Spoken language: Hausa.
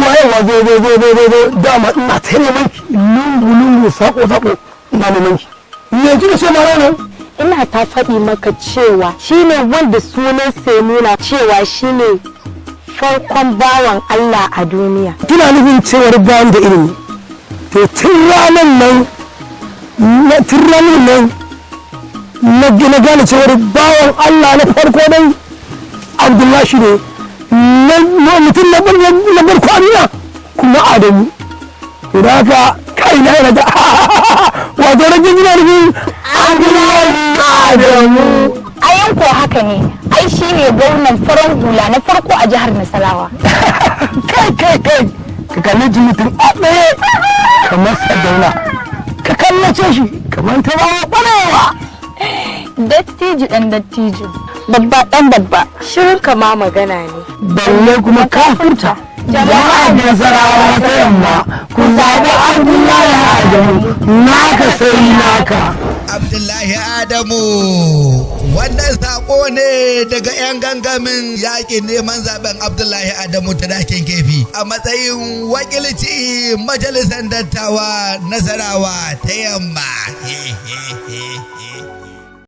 zo dama ina ta neman ki lungu sako ina neman ki me kika ce mara nan ina ta faɗi maka cewa shine wanda sunan sai nuna cewa shine farkon bawan Allah a duniya. Kina nufin cewar bayan da ilimi to tun ranar nan na gane cewar bawan Allah na farko dai Abdullahi shi ne mutum na farko a duniya kuma Adamu. Da haka kaina yana da wato rage gina nufin Adamu. Ayan ko haka ne, ai shi ne gwamnan farar hula na farko a jihar Nasarawa. Kai, ka kalli mutum a ɗaya kamar Sardauna, ka kallace shi kamar ta bawa ƙwarewa. Dattijo ɗan dattijo, babba ɗan babba, shirin kama magana ne. Balle kuma kafurta. Jama'a da Nasarawa ta yamma, ku zaɓi Abdullahi Adamu, naka sai naka. Abdullahi Adamu wannan sako ne daga 'yan gangamin yakin neman zaben Abdullahi Adamu ta dakin kefi a matsayin wakilci majalisar dattawa Nasarawa ta yamma.